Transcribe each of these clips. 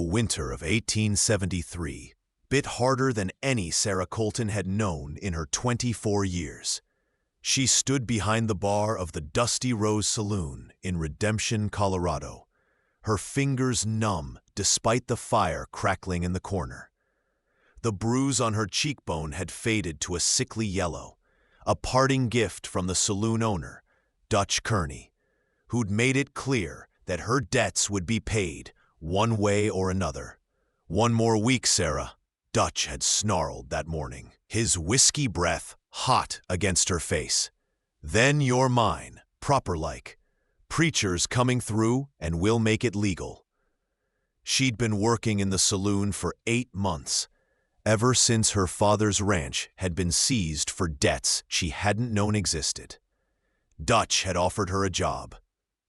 winter of 1873 bit harder than any Sarah Colton had known in her 24 years. She stood behind the bar of the Dusty Rose Saloon in Redemption, Colorado, her fingers numb despite the fire crackling in the corner. The bruise on her cheekbone had faded to a sickly yellow, a parting gift from the saloon owner, Dutch Kearney, who'd made it clear that her debts would be paid one way or another. "One more week, Sarah," Dutch had snarled that morning, his whiskey breath hot against her face. "Then you're mine, proper-like. Preachers coming through and we'll make it legal." She'd been working in the saloon for 8 months, ever since her father's ranch had been seized for debts she hadn't known existed. Dutch had offered her a job.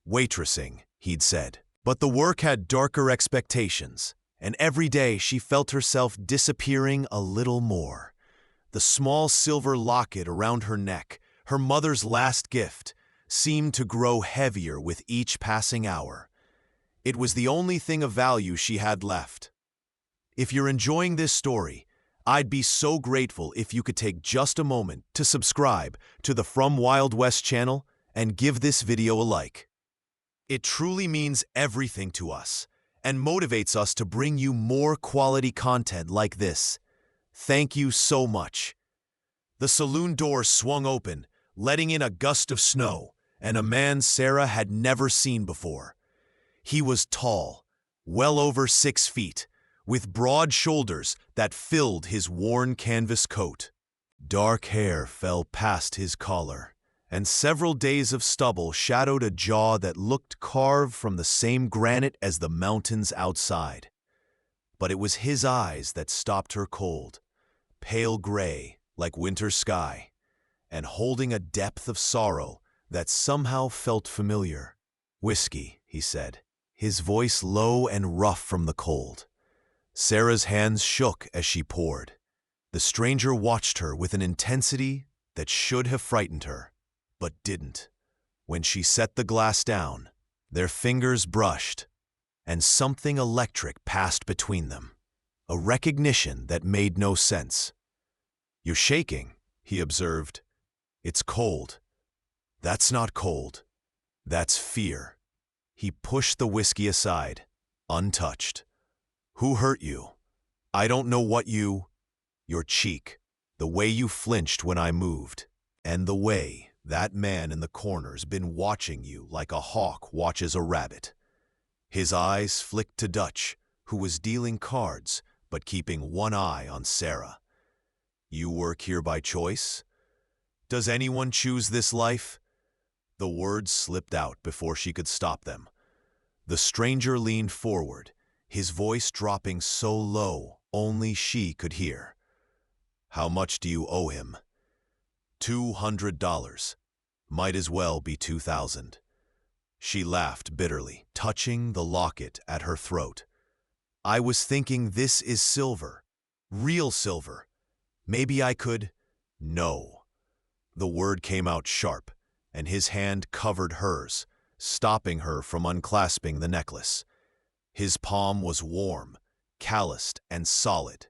Waitressing, he'd said. But the work had darker expectations, and every day she felt herself disappearing a little more. The small silver locket around her neck, her mother's last gift, seemed to grow heavier with each passing hour. It was the only thing of value she had left. If you're enjoying this story, I'd be so grateful if you could take just a moment to subscribe to the From Wild West channel and give this video a like. It truly means everything to us and motivates us to bring you more quality content like this. Thank you so much. The saloon door swung open, letting in a gust of snow and a man Sarah had never seen before. He was tall, well over 6 feet, with broad shoulders that filled his worn canvas coat. Dark hair fell past his collar, and several days of stubble shadowed a jaw that looked carved from the same granite as the mountains outside. But it was his eyes that stopped her cold, pale gray like winter sky, and holding a depth of sorrow that somehow felt familiar. "Whiskey," he said, his voice low and rough from the cold. Sarah's hands shook as she poured. The stranger watched her with an intensity that should have frightened her, but didn't. When she set the glass down, their fingers brushed, and something electric passed between them, a recognition that made no sense. "You're shaking," he observed. "It's cold." "That's not cold. That's fear." He pushed the whiskey aside, untouched. "Who hurt you?" "I don't know what you—" "Your cheek, the way you flinched when I moved, and the way that man in the corner's been watching you like a hawk watches a rabbit." His eyes flicked to Dutch, who was dealing cards but keeping one eye on Sarah. "You work here by choice? Does anyone choose this life?" The words slipped out before she could stop them. The stranger leaned forward, his voice dropping so low only she could hear. "How much do you owe him?" $200. Might as well be 2,000. She laughed bitterly, touching the locket at her throat. "I was thinking this is silver. Real silver. Maybe I could—" "No." The word came out sharp, and his hand covered hers, stopping her from unclasping the necklace. His palm was warm, calloused, and solid.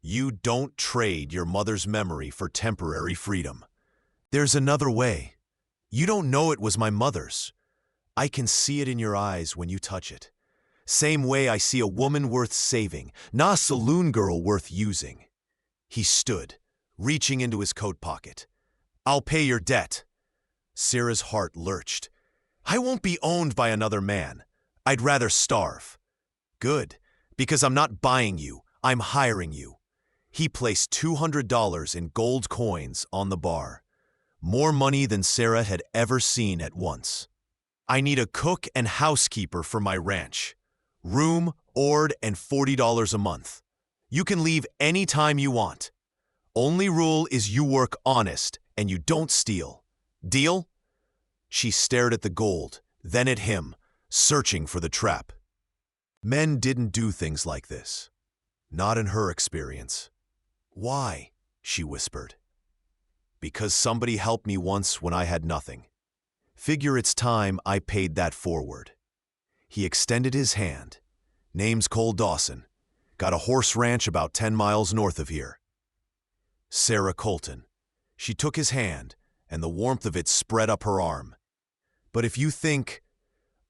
"You don't trade your mother's memory for temporary freedom. There's another way. You don't know it was my mother's. I can see it in your eyes when you touch it. Same way I see a woman worth saving, not a saloon girl worth using." He stood, reaching into his coat pocket. "I'll pay your debt." Sarah's heart lurched. "I won't be owned by another man. I'd rather starve." "Good, because I'm not buying you, I'm hiring you." He placed $200 in gold coins on the bar, more money than Sarah had ever seen at once. "I need a cook and housekeeper for my ranch. Room, board, and $40 a month. You can leave any time you want. Only rule is you work honest and you don't steal. Deal?" She stared at the gold, then at him, searching for the trap. Men didn't do things like this. Not in her experience. "Why?" she whispered. "Because somebody helped me once when I had nothing. Figure it's time I paid that forward." He extended his hand. Name's Cole Dawson. Got a horse ranch about 10 miles north of here. Sarah Colton. She took his hand, and the warmth of it spread up her arm. But if you think,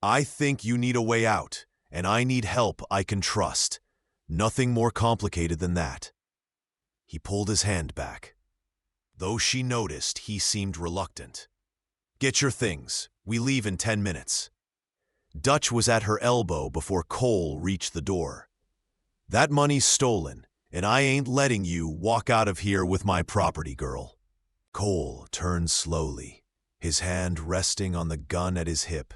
I think you need a way out, and I need help I can trust. Nothing more complicated than that. He pulled his hand back. Though she noticed, he seemed reluctant. Get your things. We leave in 10 minutes. Dutch was at her elbow before Cole reached the door. That money's stolen, and I ain't letting you walk out of here with my property, girl. Cole turned slowly, his hand resting on the gun at his hip.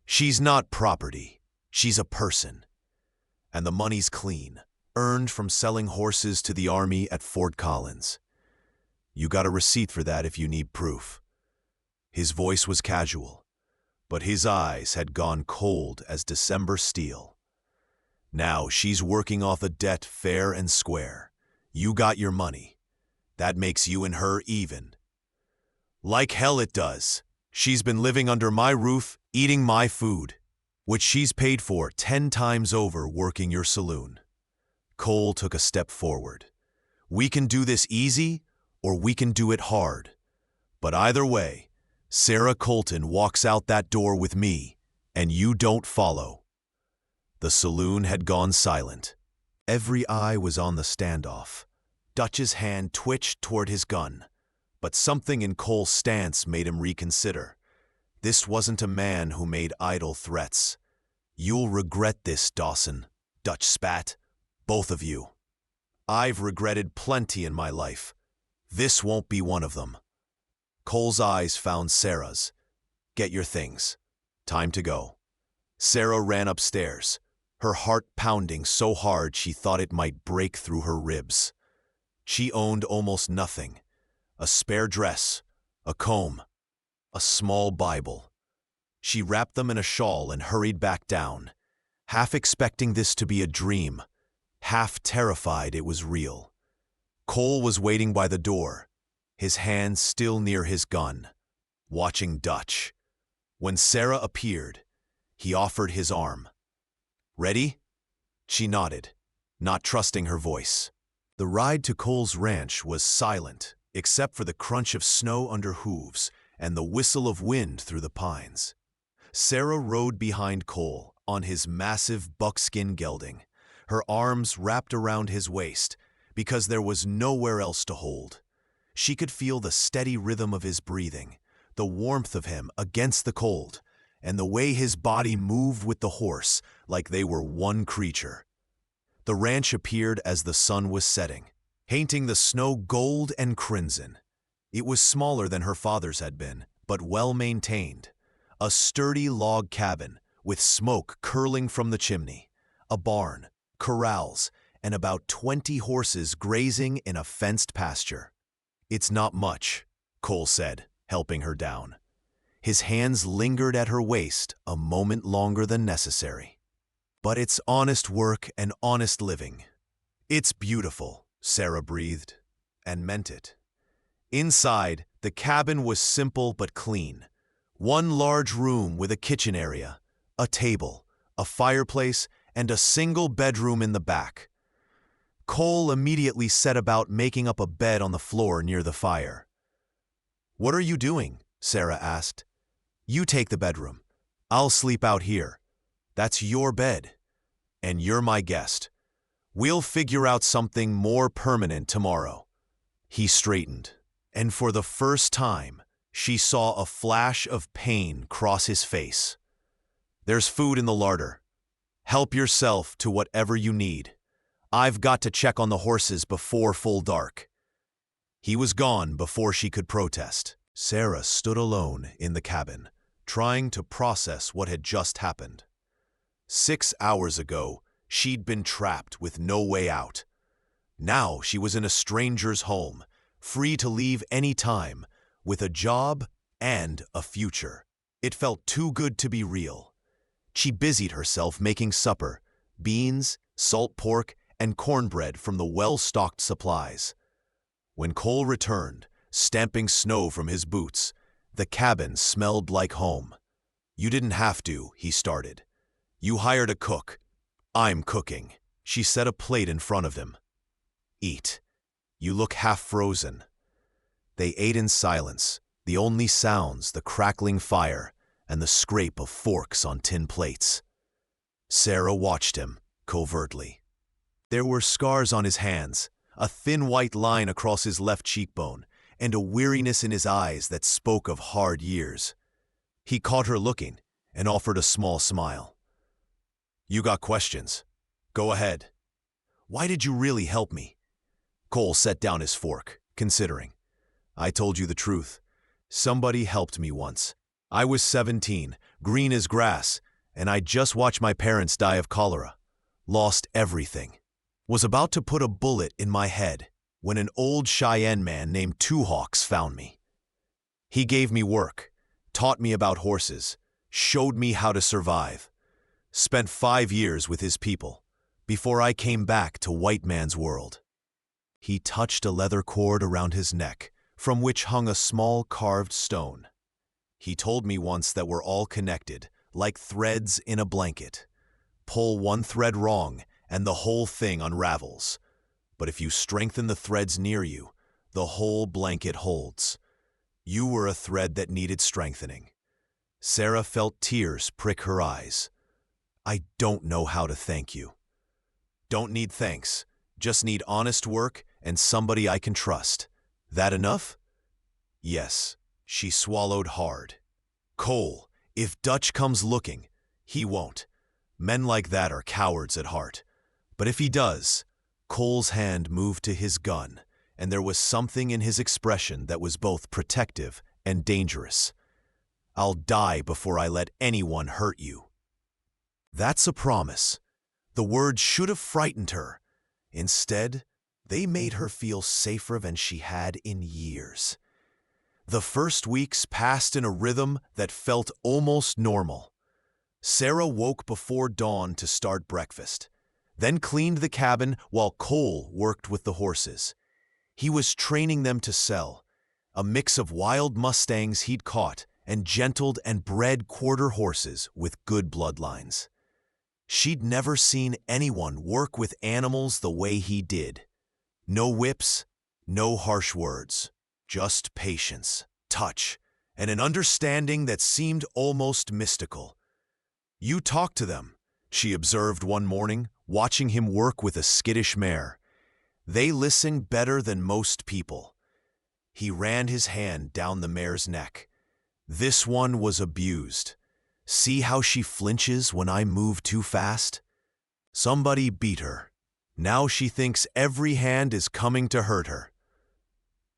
She's not property. She's a person. And the money's clean, earned from selling horses to the army at Fort Collins. You got a receipt for that if you need proof. His voice was casual, but his eyes had gone cold as December steel. Now she's working off a debt fair and square. You got your money. That makes you and her even. Like hell it does. She's been living under my roof, eating my food, which she's paid for 10 times over working your saloon. Cole took a step forward. We can do this easy, or we can do it hard. But either way, Sarah Colton walks out that door with me, and you don't follow. The saloon had gone silent. Every eye was on the standoff. Dutch's hand twitched toward his gun, but something in Cole's stance made him reconsider. This wasn't a man who made idle threats. You'll regret this, Dawson, Dutch spat. Both of you. I've regretted plenty in my life. This won't be one of them. Cole's eyes found Sarah's. Get your things. Time to go. Sarah ran upstairs, her heart pounding so hard she thought it might break through her ribs. She owned almost nothing. A spare dress, a comb, a small Bible. She wrapped them in a shawl and hurried back down, half expecting this to be a dream, half terrified it was real. Cole was waiting by the door, his hand still near his gun, watching Dutch. When Sarah appeared, he offered his arm. Ready? She nodded, not trusting her voice. The ride to Cole's ranch was silent, except for the crunch of snow under hooves and the whistle of wind through the pines. Sarah rode behind Cole on his massive buckskin gelding, her arms wrapped around his waist because there was nowhere else to hold. She could feel the steady rhythm of his breathing, the warmth of him against the cold, and the way his body moved with the horse like they were one creature. The ranch appeared as the sun was setting, painting the snow gold and crimson. It was smaller than her father's had been, but well-maintained. A sturdy log cabin with smoke curling from the chimney, a barn, corrals, and about 20 horses grazing in a fenced pasture. It's not much, Cole said, helping her down. His hands lingered at her waist a moment longer than necessary. But it's honest work and honest living. It's beautiful, Sarah breathed, and meant it. Inside, the cabin was simple but clean. One large room with a kitchen area, a table, a fireplace, and a single bedroom in the back. Cole immediately set about making up a bed on the floor near the fire. "What are you doing?" Sarah asked. "You take the bedroom. I'll sleep out here. That's your bed. And you're my guest. We'll figure out something more permanent tomorrow." He straightened, and for the first time, she saw a flash of pain cross his face. "There's food in the larder. Help yourself to whatever you need. I've got to check on the horses before full dark." He was gone before she could protest. Sarah stood alone in the cabin, trying to process what had just happened. 6 hours ago, she'd been trapped with no way out. Now she was in a stranger's home, free to leave any time, with a job and a future. It felt too good to be real. She busied herself making supper, beans, salt pork, and cornbread from the well-stocked supplies. When Cole returned, stamping snow from his boots, the cabin smelled like home. "You didn't have to," he started. "You hired a cook. I'm cooking. She set a plate in front of him. Eat. You look half frozen. They ate in silence, the only sounds the crackling fire and the scrape of forks on tin plates. Sarah watched him, covertly. There were scars on his hands, a thin white line across his left cheekbone, and a weariness in his eyes that spoke of hard years. He caught her looking and offered a small smile. You got questions? Go ahead. Why did you really help me? Cole set down his fork, considering. I told you the truth. Somebody helped me once. I was 17, green as grass, and I just watched my parents die of cholera. Lost everything. Was about to put a bullet in my head when an old Cheyenne man named Two Hawks found me. He gave me work, taught me about horses, showed me how to survive. Spent 5 years with his people before I came back to white man's world. He touched a leather cord around his neck, from which hung a small carved stone. He told me once that we're all connected, like threads in a blanket. Pull one thread wrong, and the whole thing unravels. But if you strengthen the threads near you, the whole blanket holds. You were a thread that needed strengthening. Sarah felt tears prick her eyes. I don't know how to thank you. Don't need thanks. Just need honest work and somebody I can trust. That enough? Yes. She swallowed hard. Cole, if Dutch comes looking, he won't. Men like that are cowards at heart. But if he does, Cole's hand moved to his gun, and there was something in his expression that was both protective and dangerous. I'll die before I let anyone hurt you. That's a promise. The words should have frightened her. Instead, they made her feel safer than she had in years. The first weeks passed in a rhythm that felt almost normal. Sarah woke before dawn to start breakfast, then cleaned the cabin while Cole worked with the horses. He was training them to sell, a mix of wild mustangs he'd caught and gentled and bred quarter horses with good bloodlines. She'd never seen anyone work with animals the way he did. No whips, no harsh words. Just patience, touch, and an understanding that seemed almost mystical. You talk to them, she observed one morning, watching him work with a skittish mare. They listen better than most people. He ran his hand down the mare's neck. This one was abused. See how she flinches when I move too fast? Somebody beat her. Now she thinks every hand is coming to hurt her.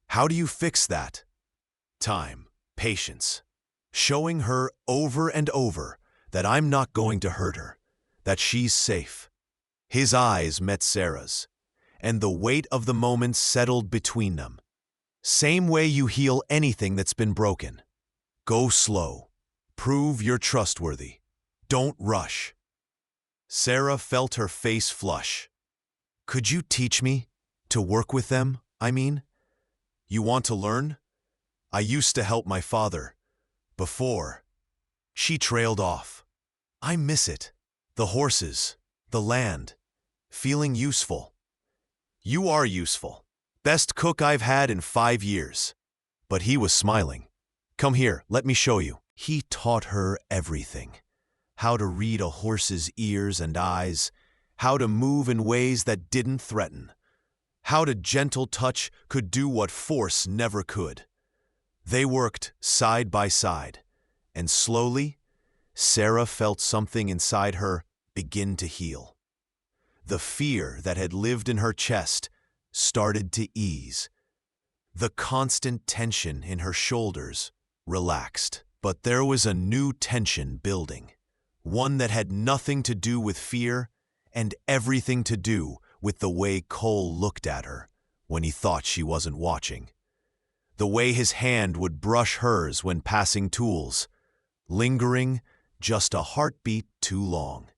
How do you fix that? Time, patience, showing her over and over that I'm not going to hurt her, that she's safe. His eyes met Sarah's, and the weight of the moment settled between them. Same way you heal anything that's been broken. Go slow. Prove you're trustworthy. Don't rush. Sarah felt her face flush. Could you teach me to work with them, I mean? You want to learn? I used to help my father. Before. She trailed off. I miss it. The horses, the land, feeling useful. You are useful. Best cook I've had in 5 years. But he was smiling. Come here, let me show you. He taught her everything. How to read a horse's ears and eyes, how to move in ways that didn't threaten. How to gentle touch could do what force never could. They worked side by side, and slowly, Sarah felt something inside her begin to heal. The fear that had lived in her chest started to ease. The constant tension in her shoulders relaxed, but there was a new tension building, one that had nothing to do with fear and everything to do with the way Cole looked at her when he thought she wasn't watching. The way his hand would brush hers when passing tools, lingering just a heartbeat too long.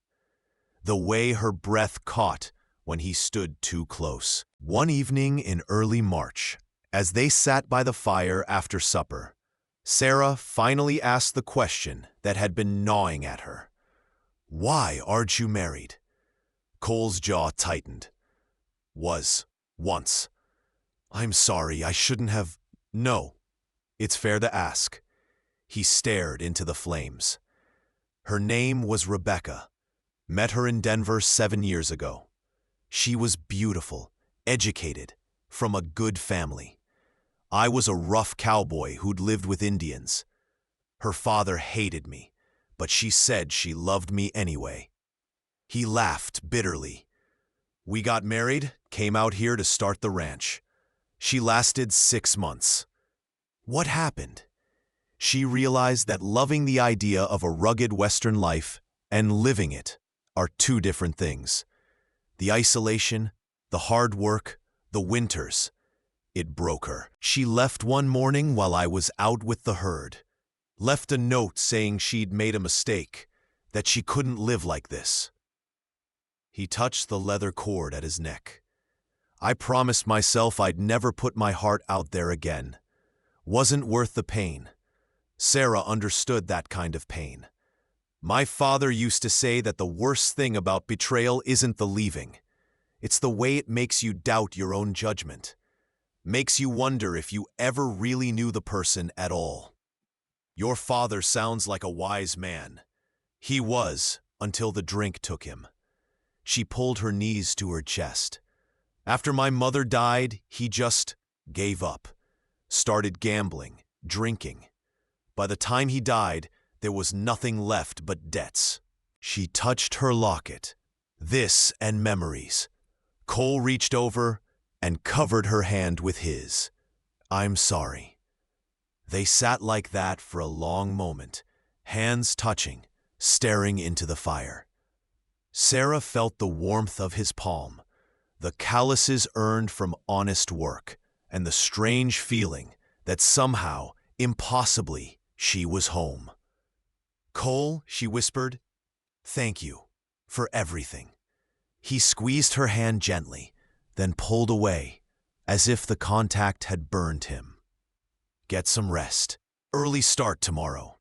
The way her breath caught when he stood too close. One evening in early March, as they sat by the fire after supper, Sarah finally asked the question that had been gnawing at her. Why aren't you married? Cole's jaw tightened. Once. I'm sorry, I shouldn't have. No, it's fair to ask. He stared into the flames. Her name was Rebecca. Met her in Denver 7 years ago. She was beautiful, educated, from a good family. I was a rough cowboy who'd lived with Indians. Her father hated me, but she said she loved me anyway. He laughed bitterly. We got married, came out here to start the ranch. She lasted 6 months. What happened? She realized that loving the idea of a rugged Western life and living it are two different things. The isolation, the hard work, the winters. It broke her. She left one morning while I was out with the herd. Left a note saying she'd made a mistake, that she couldn't live like this. He touched the leather cord at his neck. I promised myself I'd never put my heart out there again. Wasn't worth the pain. Sarah understood that kind of pain. My father used to say that the worst thing about betrayal isn't the leaving. It's the way it makes you doubt your own judgment. Makes you wonder if you ever really knew the person at all. Your father sounds like a wise man. He was, until the drink took him. She pulled her knees to her chest. After my mother died, he just gave up. Started gambling, drinking. By the time he died, there was nothing left but debts. She touched her locket. This and memories. Cole reached over and covered her hand with his. I'm sorry. They sat like that for a long moment, hands touching, staring into the fire. Sarah felt the warmth of his palm, the calluses earned from honest work, and the strange feeling that somehow, impossibly, she was home. Cole, she whispered, thank you for everything. He squeezed her hand gently, then pulled away, as if the contact had burned him. Get some rest. Early start tomorrow.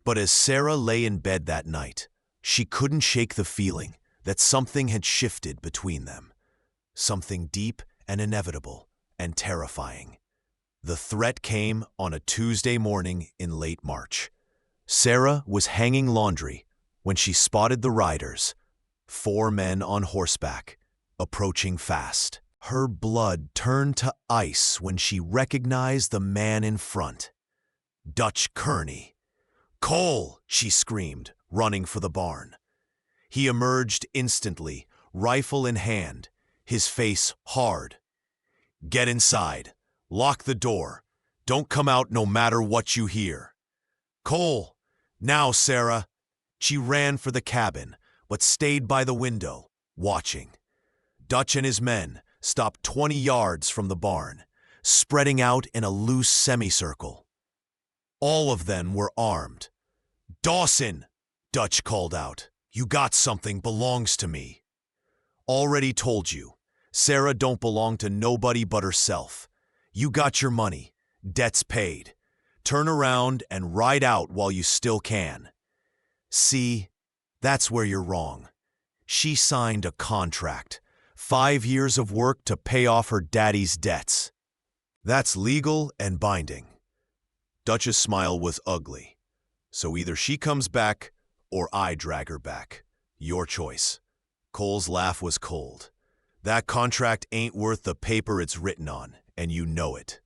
But as Sarah lay in bed that night, she couldn't shake the feeling that something had shifted between them. Something deep and inevitable and terrifying. The threat came on a Tuesday morning in late March. Sarah was hanging laundry when she spotted the riders, 4 men on horseback, approaching fast. Her blood turned to ice when she recognized the man in front. Dutch Kearney. Cole, she screamed, running for the barn. He emerged instantly, rifle in hand, his face hard. Get inside. Lock the door. Don't come out no matter what you hear. Cole, now, Sarah. She ran for the cabin, but stayed by the window, watching. Dutch and his men stopped 20 yards from the barn, spreading out in a loose semicircle. All of them were armed. Dawson, Dutch called out. You got something belongs to me. Already told you, Sarah don't belong to nobody but herself. You got your money, debts paid. Turn around and ride out while you still can. See, that's where you're wrong. She signed a contract, 5 years of work to pay off her daddy's debts. That's legal and binding. Dutch's smile was ugly. So either she comes back or I drag her back. Your choice. Cole's laugh was cold. That contract ain't worth the paper it's written on, and you know it.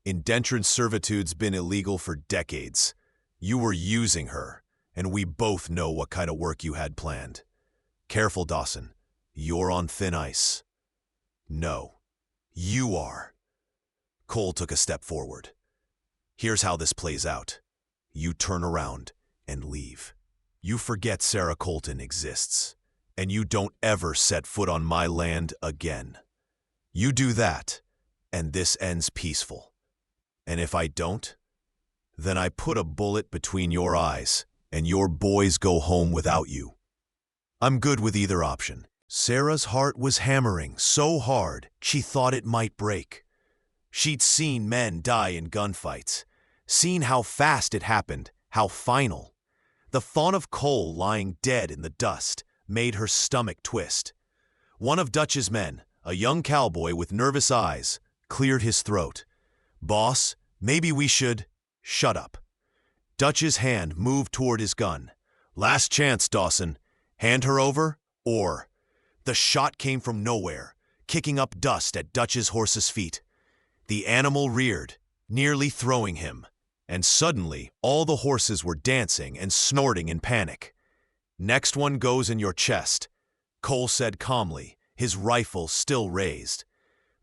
Indentured servitude's been illegal for decades. You were using her, and we both know what kind of work you had planned. Careful, Dawson. You're on thin ice. No, you are. Cole took a step forward. Here's how this plays out. You turn around and leave. You forget Sarah Colton exists, and you don't ever set foot on my land again. You do that, and this ends peaceful. And if I don't, then I put a bullet between your eyes, and your boys go home without you. I'm good with either option. Sarah's heart was hammering so hard she thought it might break. She'd seen men die in gunfights, seen how fast it happened, how final. The thought of Cole lying dead in the dust made her stomach twist. One of Dutch's men, a young cowboy with nervous eyes, cleared his throat. "Boss, maybe we should—" "Shut up." Dutch's hand moved toward his gun. "Last chance, Dawson. Hand her over, or—" The shot came from nowhere, kicking up dust at Dutch's horse's feet. The animal reared, nearly throwing him, and suddenly all the horses were dancing and snorting in panic. "Next one goes in your chest," Cole said calmly, his rifle still raised.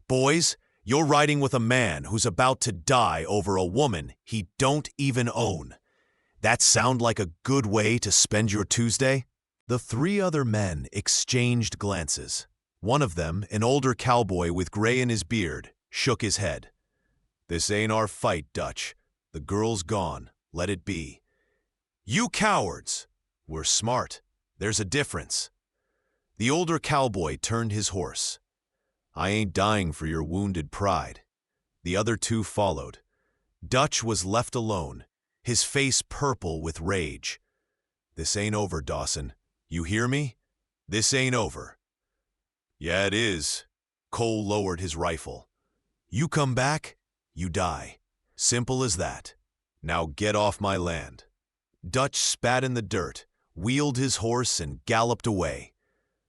"Boys, you're riding with a man who's about to die over a woman he don't even own. That sound like a good way to spend your Tuesday?" The three other men exchanged glances. One of them, an older cowboy with gray in his beard, shook his head. "This ain't our fight, Dutch. The girl's gone. Let it be." "You cowards!" "We're smart. There's a difference." The older cowboy turned his horse. "I ain't dying for your wounded pride." The other two followed. Dutch was left alone, his face purple with rage. "This ain't over, Dawson. You hear me? This ain't over." "Yeah, it is." Cole lowered his rifle. "You come back, you die. Simple as that. Now get off my land." Dutch spat in the dirt, wheeled his horse, and galloped away.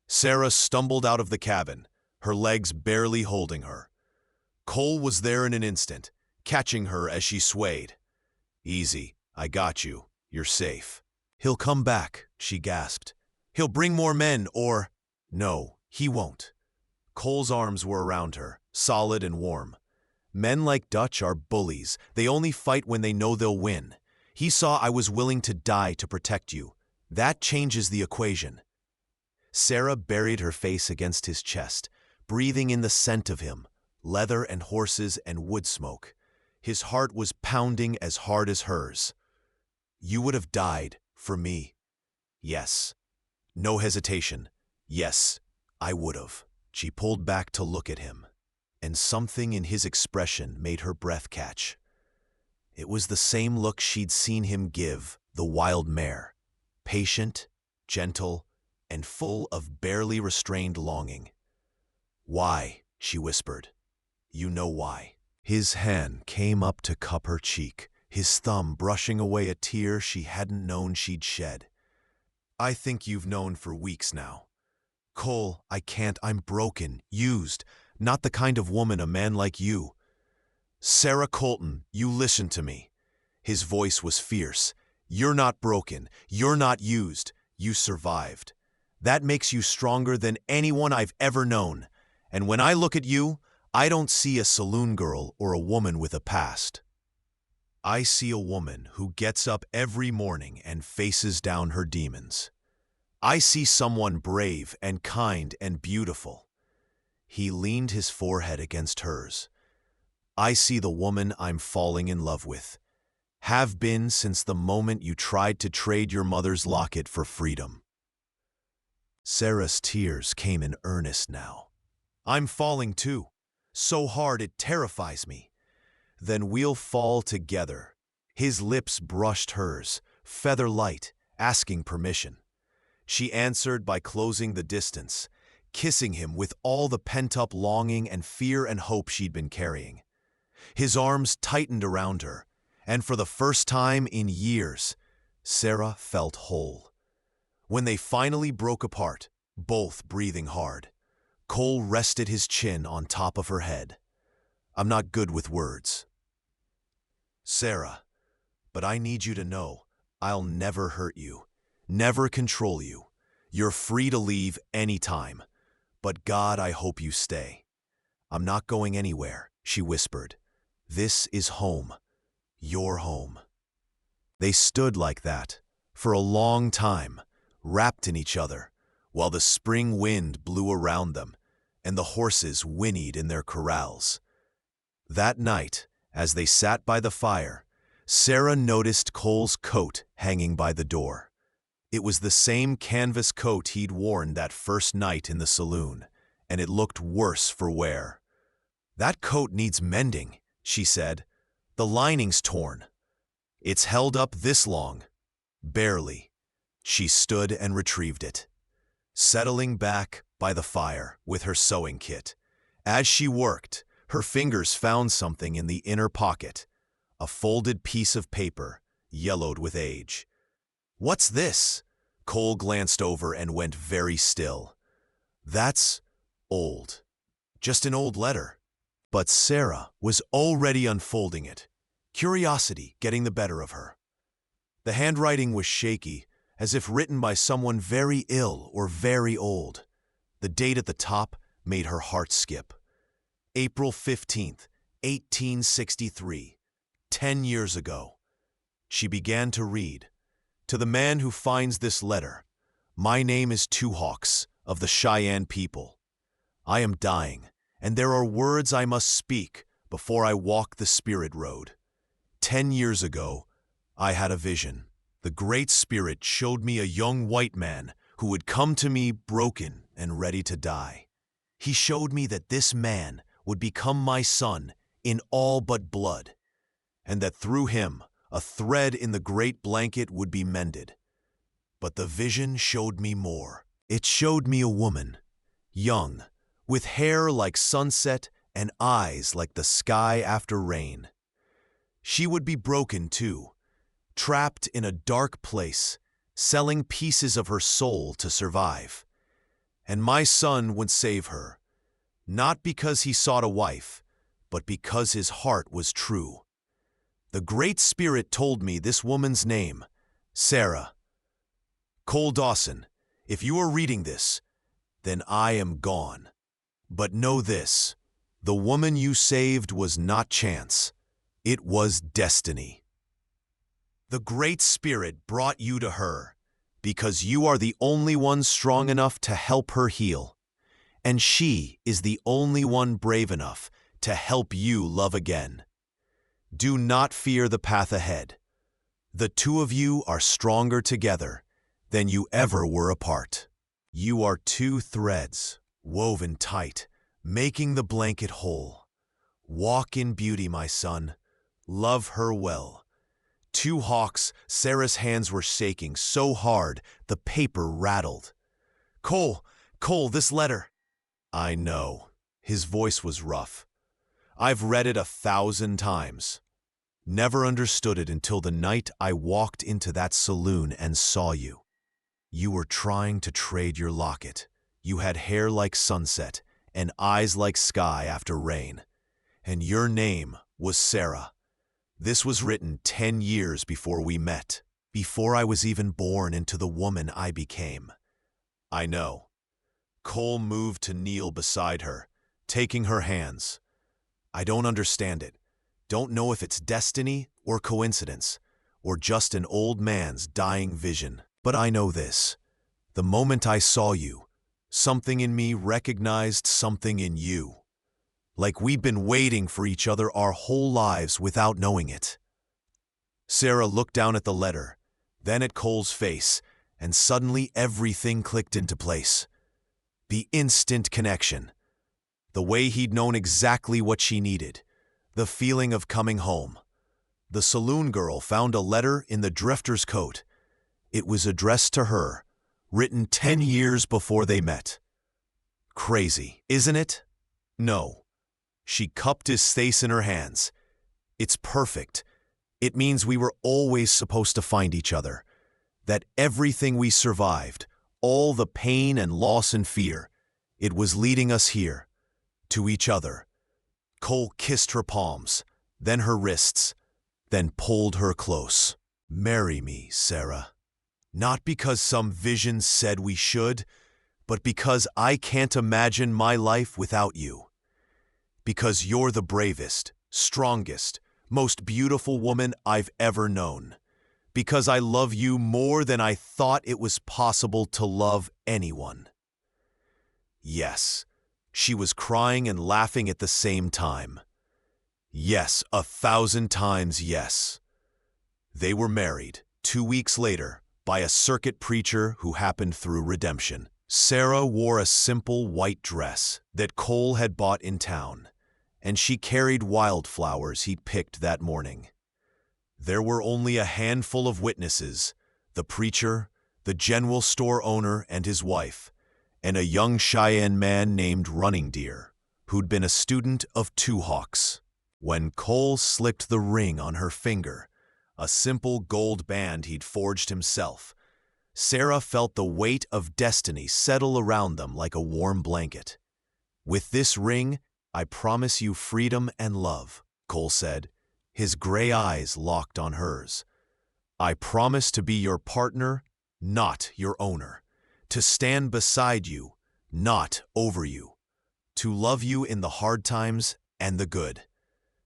Sarah stumbled out of the cabin, her legs barely holding her. Cole was there in an instant, catching her as she swayed. "Easy, I got you. You're safe." "He'll come back," she gasped. "He'll bring more men, or—" "No, he won't." Cole's arms were around her, solid and warm. "Men like Dutch are bullies. They only fight when they know they'll win. He saw I was willing to die to protect you. That changes the equation." Sarah buried her face against his chest, breathing in the scent of him, leather and horses and wood smoke. His heart was pounding as hard as hers. "You would have died for me." "Yes." No hesitation. "Yes, I would have." She pulled back to look at him, and something in his expression made her breath catch. It was the same look she'd seen him give the wild mare, patient, gentle, and full of barely restrained longing. "Why?" she whispered. "You know why." His hand came up to cup her cheek, his thumb brushing away a tear she hadn't known she'd shed. "I think you've known for weeks now. Cole, I can't. I'm broken, used, not the kind of woman a man like you—" "Sarah Colton, you listen to me." His voice was fierce. "You're not broken. You're not used. You survived. That makes you stronger than anyone I've ever known. And when I look at you, I don't see a saloon girl or a woman with a past. I see a woman who gets up every morning and faces down her demons. I see someone brave and kind and beautiful." He leaned his forehead against hers. "I see the woman I'm falling in love with. Have been since the moment you tried to trade your mother's locket for freedom." Sarah's tears came in earnest now. "I'm falling too. So hard it terrifies me." "Then we'll fall together." His lips brushed hers, feather light, asking permission. She answered by closing the distance, kissing him with all the pent-up longing and fear and hope she'd been carrying. His arms tightened around her, and for the first time in years, Sarah felt whole. When they finally broke apart, both breathing hard, Cole rested his chin on top of her head. "I'm not good with words, Sarah, but I need you to know I'll never hurt you, never control you. You're free to leave anytime, but God, I hope you stay." "I'm not going anywhere," she whispered. "This is home, your home." They stood like that for a long time, wrapped in each other, while the spring wind blew around them and the horses whinnied in their corrals. That night, as they sat by the fire, Sarah noticed Cole's coat hanging by the door. It was the same canvas coat he'd worn that first night in the saloon, and it looked worse for wear. "That coat needs mending," she said. "The lining's torn." "It's held up this long." "Barely." She stood and retrieved it. Settling back, by the fire with her sewing kit. As she worked, her fingers found something in the inner pocket, a folded piece of paper, yellowed with age. "What's this?" Cole glanced over and went very still. "That's old. Just an old letter." But Sarah was already unfolding it, curiosity getting the better of her. The handwriting was shaky, as if written by someone very ill or very old. The date at the top made her heart skip. April 15th, 1863, 10 years ago. She began to read. "To the man who finds this letter, my name is Two Hawks of the Cheyenne people. I am dying, and there are words I must speak before I walk the spirit road. 10 years ago, I had a vision. The Great Spirit showed me a young white man who would come to me broken and ready to die. He showed me that this man would become my son in all but blood, and that through him a thread in the great blanket would be mended. But the vision showed me more. It showed me a woman, young, with hair like sunset and eyes like the sky after rain. She would be broken too, trapped in a dark place, selling pieces of her soul to survive. And my son would save her, not because he sought a wife, but because his heart was true. The Great Spirit told me this woman's name, Sarah. Cole Dawson, if you are reading this, then I am gone. But know this, the woman you saved was not chance. It was destiny. The Great Spirit brought you to her because you are the only one strong enough to help her heal, and she is the only one brave enough to help you love again. Do not fear the path ahead. The two of you are stronger together than you ever were apart. You are two threads, woven tight, making the blanket whole. Walk in beauty, my son. Love her well." Two Hawks, Sarah's hands were shaking so hard the paper rattled. Cole, this letter." "I know." His voice was rough. "I've read it 1,000 times. Never understood it until the night I walked into that saloon and saw you. You were trying to trade your locket. You had hair like sunset and eyes like sky after rain. And your name was Sarah. This was written 10 years before we met, before I was even born into the woman I became." "I know." Cole moved to kneel beside her, taking her hands. "I don't understand it. Don't know if it's destiny or coincidence, or just an old man's dying vision. But I know this. The moment I saw you, something in me recognized something in you. Like we've been waiting for each other our whole lives without knowing it." Sarah looked down at the letter, then at Cole's face, and suddenly everything clicked into place. The instant connection. The way he'd known exactly what she needed. The feeling of coming home. The saloon girl found a letter in the drifter's coat. It was addressed to her, written 10 years before they met. Crazy, isn't it? No. She cupped his face in her hands. It's perfect. It means we were always supposed to find each other. That everything we survived, all the pain and loss and fear, it was leading us here, to each other. Cole kissed her palms, then her wrists, then pulled her close. "Marry me, Sarah. Not because some vision said we should, but because I can't imagine my life without you. Because you're the bravest, strongest, most beautiful woman I've ever known. Because I love you more than I thought it was possible to love anyone." Yes, she was crying and laughing at the same time. Yes, 1,000 times yes. They were married 2 weeks later by a circuit preacher who happened through redemption. Sarah wore a simple white dress that Cole had bought in town, and she carried wildflowers he'd picked that morning. There were only a handful of witnesses, the preacher, the general store owner, and his wife, and a young Cheyenne man named Running Deer, who'd been a student of Two Hawks. When Cole slipped the ring on her finger, a simple gold band he'd forged himself, Sarah felt the weight of destiny settle around them like a warm blanket. "With this ring, I promise you freedom and love," Cole said, his gray eyes locked on hers. "I promise to be your partner, not your owner. To stand beside you, not over you. To love you in the hard times and the good.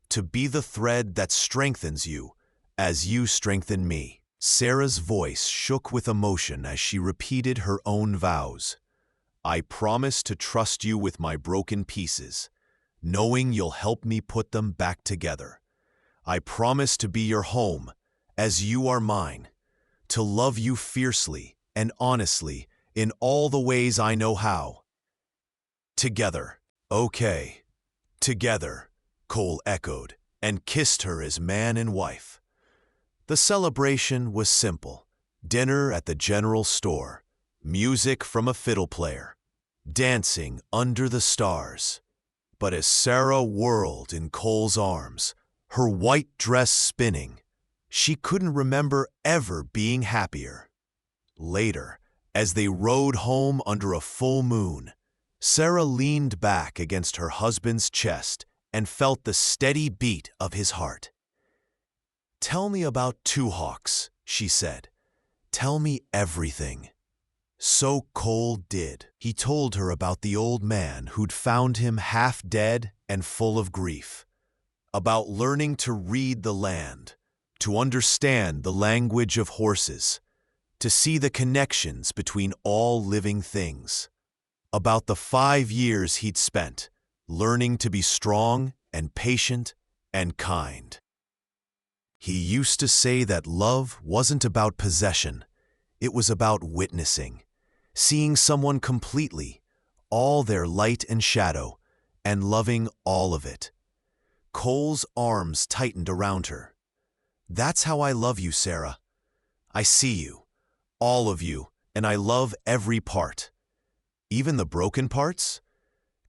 To be the thread that strengthens you as you strengthen me." Sarah's voice shook with emotion as she repeated her own vows. "I promise to trust you with my broken pieces, knowing you'll help me put them back together. I promise to be your home as you are mine, to love you fiercely and honestly in all the ways I know how." "Together." "Okay, together," Cole echoed, and kissed her as man and wife. The celebration was simple: dinner at the general store, music from a fiddle player, dancing under the stars. But as Sarah whirled in Cole's arms, her white dress spinning, she couldn't remember ever being happier. Later, as they rode home under a full moon, Sarah leaned back against her husband's chest and felt the steady beat of his heart. "Tell me about Two Hawks," she said. "Tell me everything." So Cole did. He told her about the old man who'd found him half dead and full of grief, about learning to read the land, to understand the language of horses, to see the connections between all living things, about the 5 years he'd spent learning to be strong and patient and kind. He used to say that love wasn't about possession, it was about witnessing, seeing someone completely, all their light and shadow, and loving all of it. Cole's arms tightened around her. "That's how I love you, Sarah. I see you, all of you, and I love every part. Even the broken parts?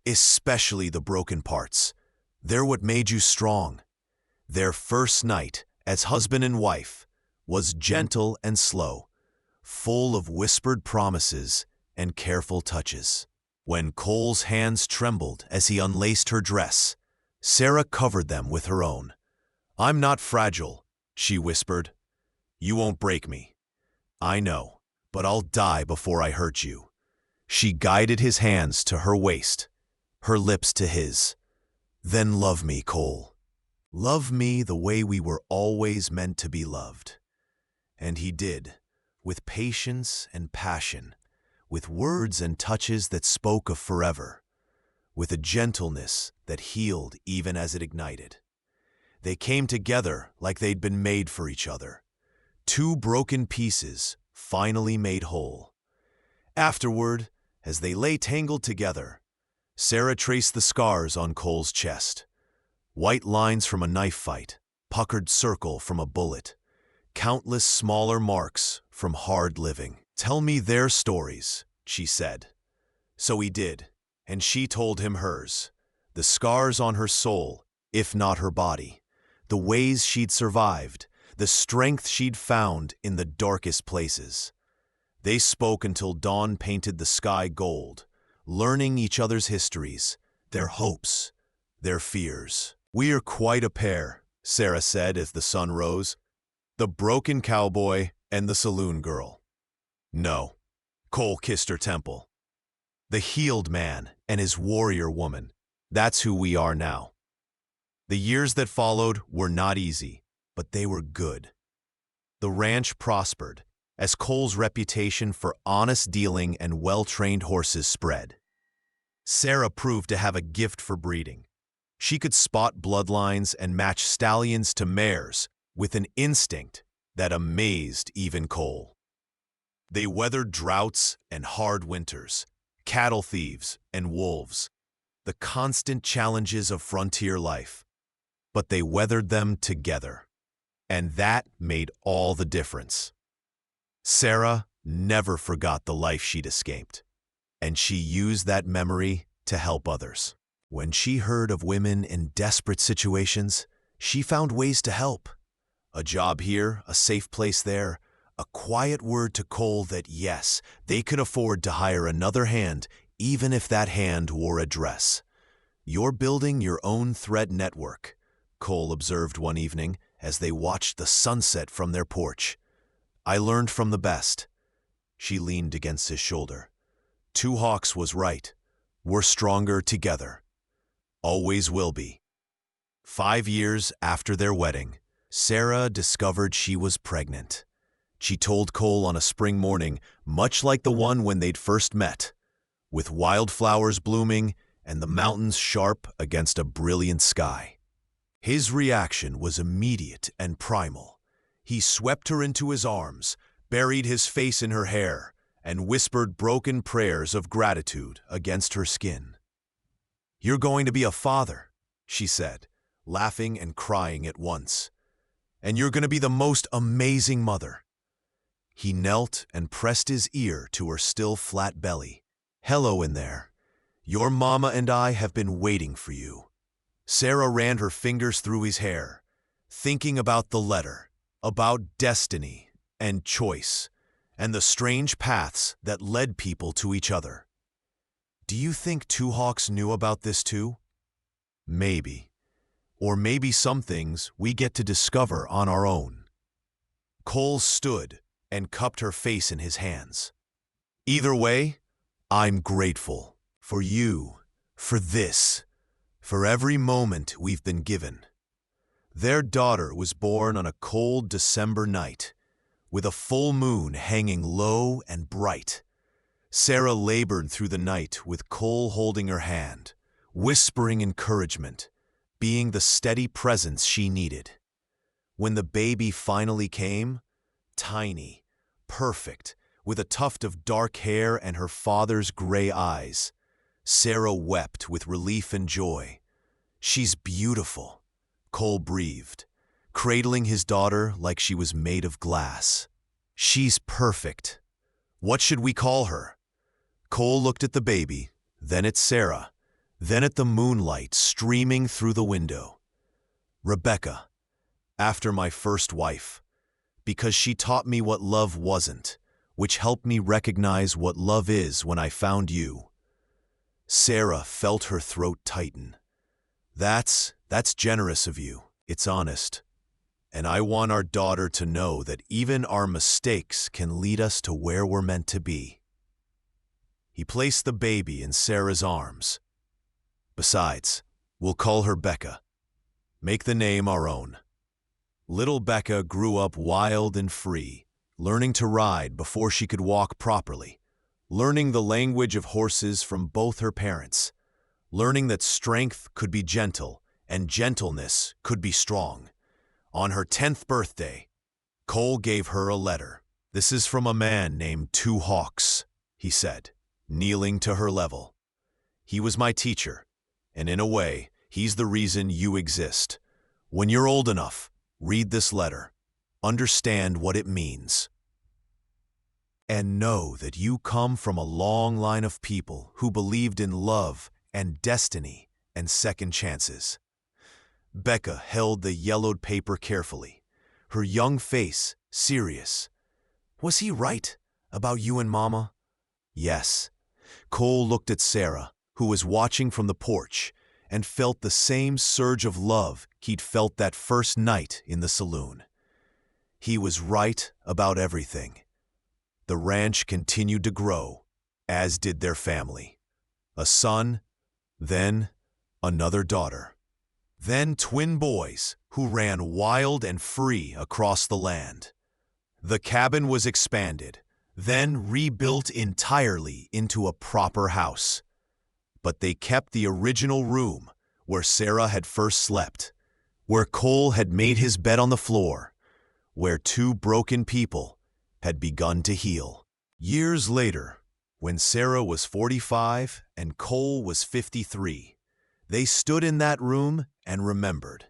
Especially the broken parts. They're what made you strong." Their first night as husband and wife was gentle and slow, full of whispered promises and careful touches. When Cole's hands trembled as he unlaced her dress, Sarah covered them with her own. "I'm not fragile," she whispered. "You won't break me. I know, but I'll die before I hurt you." She guided his hands to her waist, her lips to his. "Then love me, Cole. Love me the way we were always meant to be loved." And he did, with patience and passion, with words and touches that spoke of forever, with a gentleness that healed even as it ignited. They came together like they'd been made for each other, two broken pieces finally made whole. Afterward, as they lay tangled together, Sarah traced the scars on Cole's chest. White lines from a knife fight, puckered circle from a bullet, countless smaller marks from hard living. "Tell me their stories," she said. So he did, and she told him hers, the scars on her soul, if not her body, the ways she'd survived, the strength she'd found in the darkest places. They spoke until dawn painted the sky gold, learning each other's histories, their hopes, their fears. "We're quite a pair," Sarah said as the sun rose. "The broken cowboy and the saloon girl." "No," Cole kissed her temple. "The healed man and his warrior woman. That's who we are now." The years that followed were not easy, but they were good. The ranch prospered as Cole's reputation for honest dealing and well-trained horses spread. Sarah proved to have a gift for breeding. She could spot bloodlines and match stallions to mares with an instinct that amazed even Cole. They weathered droughts and hard winters, cattle thieves and wolves, the constant challenges of frontier life. But they weathered them together, and that made all the difference. Sarah never forgot the life she'd escaped. and she used that memory to help others. When she heard of women in desperate situations, she found ways to help. A job here, a safe place there, a quiet word to Cole that yes, they could afford to hire another hand even if that hand wore a dress. "You're building your own threat network," Cole observed one evening as they watched the sunset from their porch. "I learned from the best." She leaned against his shoulder. "Two Hawks was right. We're stronger together. Always will be." 5 years after their wedding, Sarah discovered she was pregnant. She told Cole on a spring morning, much like the one when they'd first met, with wildflowers blooming and the mountains sharp against a brilliant sky. His reaction was immediate and primal. He swept her into his arms, buried his face in her hair, and whispered broken prayers of gratitude against her skin. "You're going to be a father," she said, laughing and crying at once. "And you're going to be the most amazing mother." He knelt and pressed his ear to her still flat belly. "Hello in there. Your mama and I have been waiting for you." Sarah ran her fingers through his hair, thinking about the letter, about destiny and choice, and the strange paths that led people to each other. "Do you think Two Hawks knew about this too?" "Maybe. Or maybe some things we get to discover on our own." Cole stood and cupped her face in his hands. "Either way, I'm grateful for you, for this, for every moment we've been given." Their daughter was born on a cold December night, with a full moon hanging low and bright. Sarah labored through the night with Cole holding her hand, whispering encouragement, being the steady presence she needed. When the baby finally came, tiny, perfect, with a tuft of dark hair and her father's gray eyes, Sarah wept with relief and joy. "She's beautiful," Cole breathed, cradling his daughter like she was made of glass. "She's perfect. What should we call her?" Cole looked at the baby, then at Sarah, then at the moonlight streaming through the window. "Rebecca, after my first wife, because she taught me what love wasn't, which helped me recognize what love is when I found you." Sarah felt her throat tighten. That's generous of you. It's honest. And I want our daughter to know that even our mistakes can lead us to where we're meant to be." He placed the baby in Sarah's arms. "Besides, we'll call her Becca. Make the name our own." Little Becca grew up wild and free, learning to ride before she could walk properly, learning the language of horses from both her parents, learning that strength could be gentle and gentleness could be strong. On her 10th birthday, Cole gave her a letter. "This is from a man named Two Hawks," he said, kneeling to her level. "He was my teacher, and in a way, he's the reason you exist. When you're old enough, read this letter. Understand what it means. And know that you come from a long line of people who believed in love and destiny and second chances." Becca held the yellowed paper carefully, her young face serious. "Was he right about you and Mama?" "Yes." Cole looked at Sarah, who was watching from the porch, and felt the same surge of love he'd felt that first night in the saloon. He was right about everything. The ranch continued to grow, as did their family. A son, then another daughter. Then twin boys who ran wild and free across the land. The cabin was expanded, then rebuilt entirely into a proper house. But they kept the original room where Sarah had first slept, where Cole had made his bed on the floor, where two broken people had begun to heal. Years later, when Sarah was 45 and Cole was 53, they stood in that room and remembered.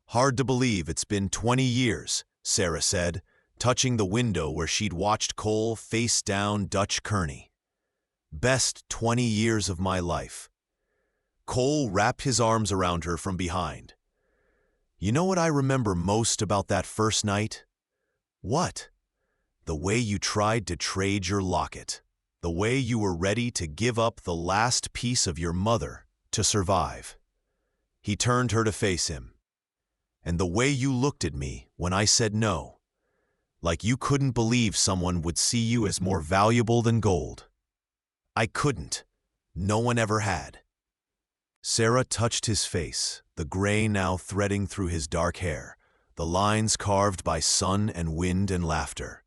"Hard to believe it's been 20 years, Sarah said, touching the window where she'd watched Cole face down Dutch Kearney. Best 20 years of my life. Cole wrapped his arms around her from behind. You know what I remember most about that first night? What? The way you tried to trade your locket. The way you were ready to give up the last piece of your mother to survive. He turned her to face him. And the way you looked at me when I said no. Like you couldn't believe someone would see you as more valuable than gold. I couldn't. No one ever had. Sarah touched his face, the gray now threading through his dark hair, the lines carved by sun and wind and laughter.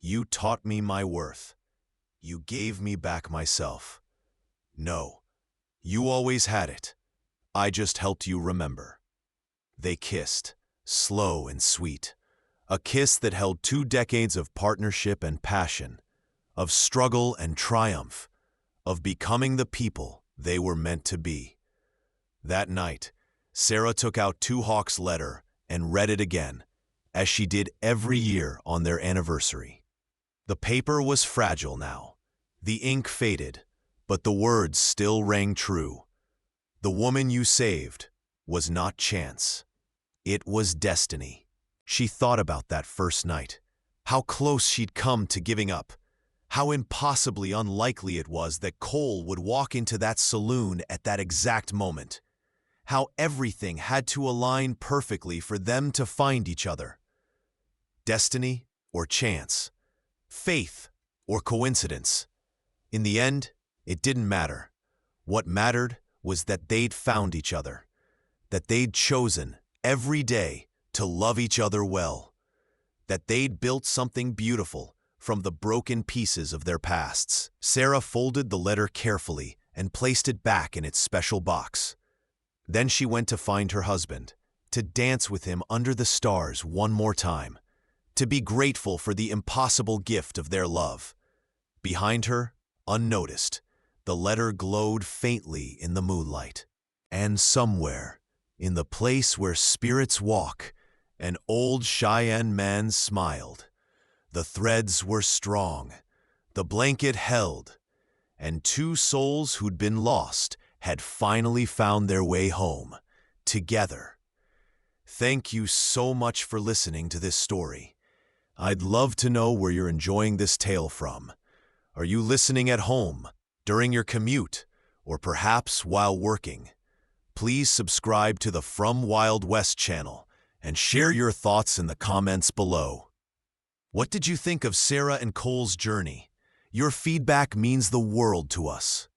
You taught me my worth. You gave me back myself. No, you always had it. I just helped you remember. They kissed, slow and sweet. A kiss that held 2 decades of partnership and passion, of struggle and triumph, of becoming the people they were meant to be. That night, Sarah took out Two Hawk's letter and read it again, as she did every year on their anniversary. The paper was fragile now. The ink faded, but the words still rang true. The woman you saved was not chance. It was destiny. She thought about that first night, how close she'd come to giving up, how impossibly unlikely it was that Cole would walk into that saloon at that exact moment, how everything had to align perfectly for them to find each other. Destiny or chance, faith or coincidence. In the end, it didn't matter. What mattered was that they'd found each other, that they'd chosen every day to love each other well, that they'd built something beautiful from the broken pieces of their pasts. Sarah folded the letter carefully and placed it back in its special box. Then she went to find her husband, to dance with him under the stars one more time, to be grateful for the impossible gift of their love. Behind her, unnoticed, the letter glowed faintly in the moonlight. And somewhere, in the place where spirits walk, an old Cheyenne man smiled. The threads were strong, the blanket held, and 2 souls who'd been lost had finally found their way home, together. Thank you so much for listening to this story. I'd love to know where you're enjoying this tale from. Are you listening at home, during your commute, or perhaps while working? Please subscribe to the From Wild West channel and share your thoughts in the comments below. What did you think of Sarah and Cole's journey? Your feedback means the world to us.